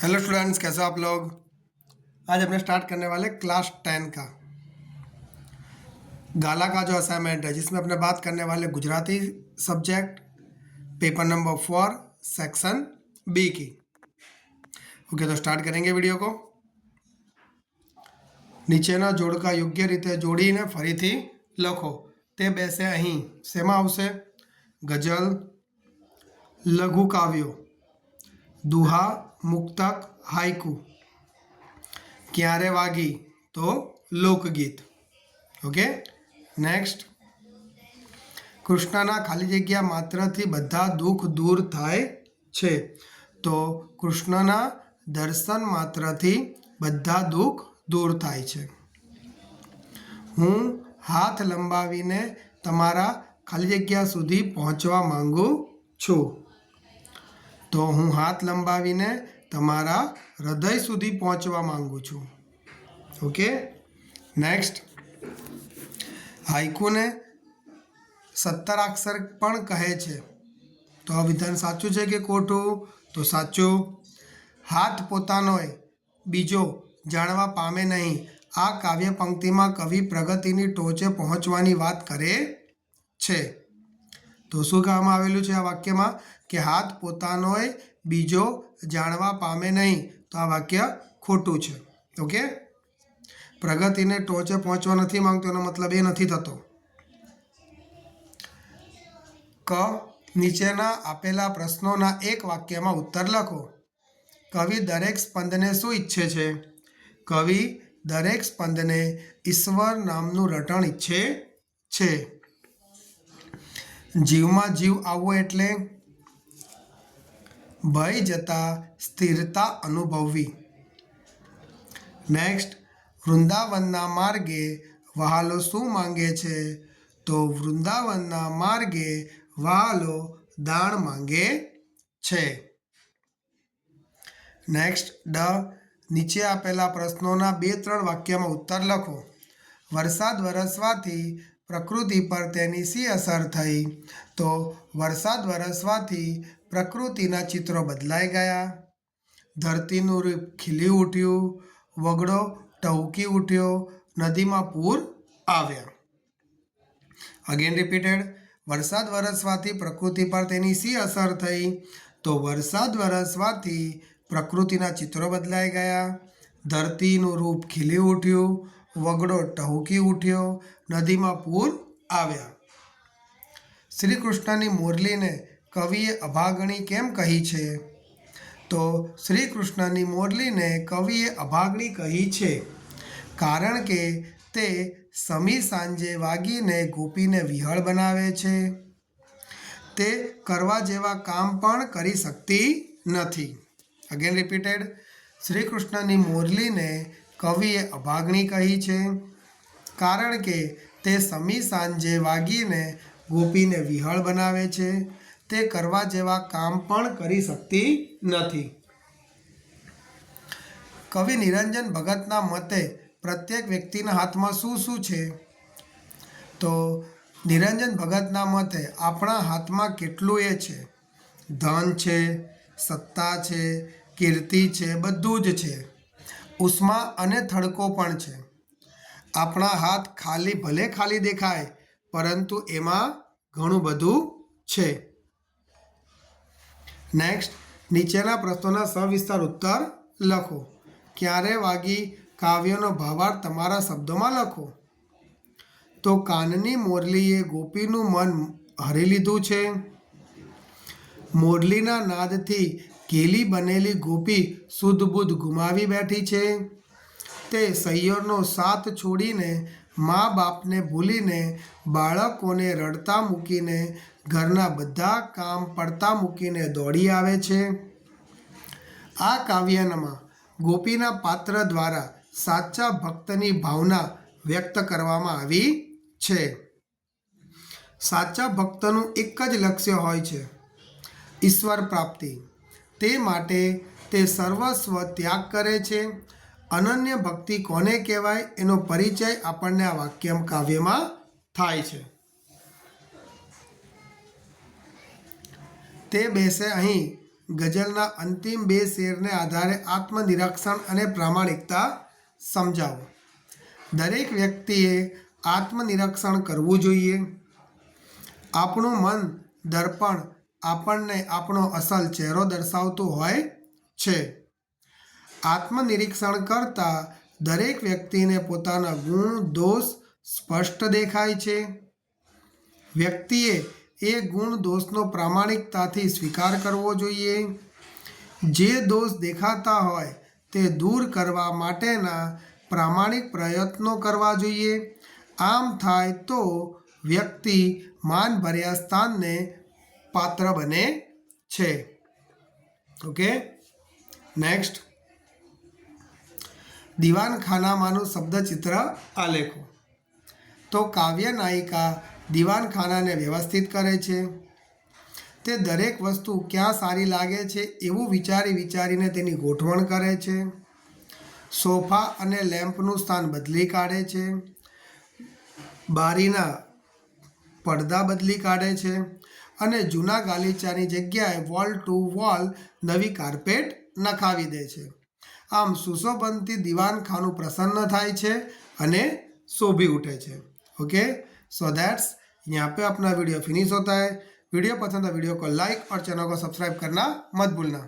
Hello students, कैसे हो आप लोग। आज अपने स्टार्ट करने वाले क्लास 10 का गाला का जो असाइनमेंट है, जिसमें अपने बात करने वाले Gujarati subject paper number 4 section B की। ओके, तो स्टार्ट करेंगे वीडियो को। નીચેના જોડકા યોગ્ય રીતે જોડીને ફરીથી લખો। તે બેસે અહીં શેમાં આવશે? ગઝલ, લઘુ કાવ્યો, દુહા, મુક્તક, હાઇકુ। ક્યારે વાગી તો લોકગીત। Okay, next. કૃષ્ણના ખાલી જગ્યા માત્રથી બધા દુઃખ દૂર થાય છે, તો કૃષ્ણના દર્શન માત્રથી બધા દુઃખ દૂર થાય છે। હું હાથ લંબાવીને તમારા ખાલી જગ્યા સુધી પહોંચવા માંગુ છું, તો હું હાથ લંબાવીને તમારા હૃદય સુધી પહોંચવા માંગુ છું। Okay, next. હાઇકુને 17 અક્ષર પણ કહે છે, તો આ વિધાન સાચું છે કે ખોટું? તો સાચું। હાથ પોતાનોય બીજો જાણવા પામે નહીં। આ કાવ્ય પંક્તિમાં કવિ પ્રગતિની ટોચે પહોંચવાની વાત કરે છે, તો શું કહેવામાં આવેલું છે આ વાક્યમાં? કે હાથ પોતાનોય બીજો જાણવા પામે નહીં, તો આ વાક્ય ખોટું છે। ઓકે, પ્રગતિને ટોચે પહોંચવા નથી માંગતો, એનો મતલબ એ નથી થતો। ક નીચેના આપેલા પ્રશ્નોના એક વાક્યમાં ઉત્તર લખો। કવિ દરેક સ્પંદને શું ઈચ્છે છે? કવિ દરેક સ્પંદને ઈશ્વર નામનું રટણ ઈચ્છે છે। જીવમાં જીવ આવવો એટલે ભય જતા સ્થિરતા અનુભવવી। નેક્સ્ટ। વૃંદાવનના માર્ગે વહાલો શું માંગે છે? તો વૃંદાવનના માર્ગે વહાલો દાણ માંગે છે। નેક્સ્ટ। ડ નીચે આપેલા પ્રશ્નોના 2-3 વાક્યમાં ઉત્તર લખો। વરસાદ વરસવાથી પ્રકૃતિ પર તેની શી અસર થઈ? તો વરસાદ વરસવાથી પ્રકૃતિના ચિત્રો બદલાઈ ગયા, ધરતીનું રૂપ ખીલી ઉઠ્યું, વગડો ટહુકી ઉઠ્યો, નદીમાં પૂર આવ્યા। Again repeated. વરસાદ વરસવાથી પ્રકૃતિ પર તેની શી અસર થઈ? તો વરસાદ વરસવાથી પ્રકૃતિના ચિત્રો બદલાઈ ગયા, ધરતીનું રૂપ ખીલી ઉઠ્યું, વગડો ટહુકી ઉઠ્યો, નદીમાં પૂર આવ્યા। શ્રી કૃષ્ણની મુરલીને કવિએ અભાગણી કેમ કહી છે? તો શ્રી કૃષ્ણની મુરલીને કવિએ અભાગણી કહી છે કારણ કે તે સમી સાંજે વાગીને ગોપીને વિહળ બનાવે છે। તે કરવા જેવા કામ પણ કરી શકતી નથી। Again repeated. શ્રી કૃષ્ણની મુરલીને કવિએ અભાગણી કહી છે કારણ કે તે સમી સાંજે વાગીને ગોપીને વિહળ બનાવે છે। તે કરવા જેવા કામ પણ કરી શકતી નથી। કવિ નિરંજન ભગતના મતે પ્રત્યેક વ્યક્તિના હાથમાં શું શું છે? તો નિરંજન ભગતના મતે આપણા હાથમાં કેટલું એ છે? ધન છે, સત્તા છે, કીર્તિ છે, બધું જ છે। ઉષ્મા અને થડકો પણ છે। આપણા હાથ ખાલી ભલે ખાલી દેખાય, પરંતુ એમાં ઘણું બધું છે। નેક્સ્ટ। નીચેના પ્રશ્નોના સવિસ્તાર ઉત્તર લખો। ક્યારે વાગી કાવ્યનો ભાવાર્થ તમારા શબ્દોમાં લખો। તો કાનની મોરલીએ ગોપીનું મન હરી લીધું છે। મોરલીના નાદથી ઘેલી બનેલી ગોપી શુદ્ધ બુદ્ધ ગુમાવી બેઠી છે। તે સૈયરનો સાથ છોડીને, મા બાપને ભૂલીને, બાળકોને રડતા મૂકીને, ઘરના બધા કામ પડતા મૂકીને દોડી આવે છે। આ કાવ્યમાં ગોપીના પાત્ર દ્વારા સાચા ભક્તની ભાવના વ્યક્ત કરવામાં આવી છે। સાચા ભક્તનું એક જ લક્ષ્ય હોય છે, ઈશ્વર પ્રાપ્તિ। તે માટે તે સર્વસ્વ ત્યાગ કરે છે। અનન્ય ભક્તિ કોને કહેવાય એનો પરિચય આપણને આ વાક્ય કાવ્યમાં થાય છે। તે બેસે અહીં ગઝલના અંતિમ 2 શેરને આધારે આત્મનિરીક્ષણ અને પ્રામાણિકતા સમજાવો. દરેક વ્યક્તિએ આત્મનિરીક્ષણ કરવું જોઈએ. આપણું મન દર્પણ આપણને આપણો અસલ ચહેરો દર્શાવતું હોય છે. આત્મનિરીક્ષણ કરતા દરેક વ્યક્તિને પોતાના ગુણ દોષ સ્પષ્ટ દેખાય છે. વ્યક્તિએ એ ગુણ દોષનો પ્રામાણિકતાથી સ્વીકાર કરવો જોઈએ. જે દોષ દેખાતા હોય તે દૂર કરવા માટેના પ્રામાણિક પ્રયત્નો કરવા જોઈએ. આમ થાય તો વ્યક્તિ માનભર્યા સ્થાનને પાત્ર બને છે. ઓકે, નેક્સ્ટ, દીવાનખાનામાંનું શબ્દચિત્ર આલેખો. તો કાવ્ય નાયિકા દીવાનખાનાને વ્યવસ્થિત કરે છે. તે દરેક વસ્તુ ક્યાં સારી લાગે છે એવું વિચારીને તેની ગોઠવણ કરે છે. સોફા અને લેમ્પનું સ્થાન બદલી કાઢે છે. બારીના પડદા બદલી કાઢે છે અને જૂના ગાલીચાની જગ્યાએ વોલ ટુ વોલ નવી કાર્પેટ નખાવી દે છે. આમ સુશોભનથી દીવાનખાનું પ્રસન્ન થાય છે અને शोभी उठे છે. ओके, सो दैट्स यहाँ पे अपना वीडियो फिनिश होता है. वीडियो पसंद है वीडियो को लाइक और चैनल को सब्सक्राइब करना मत भूलना.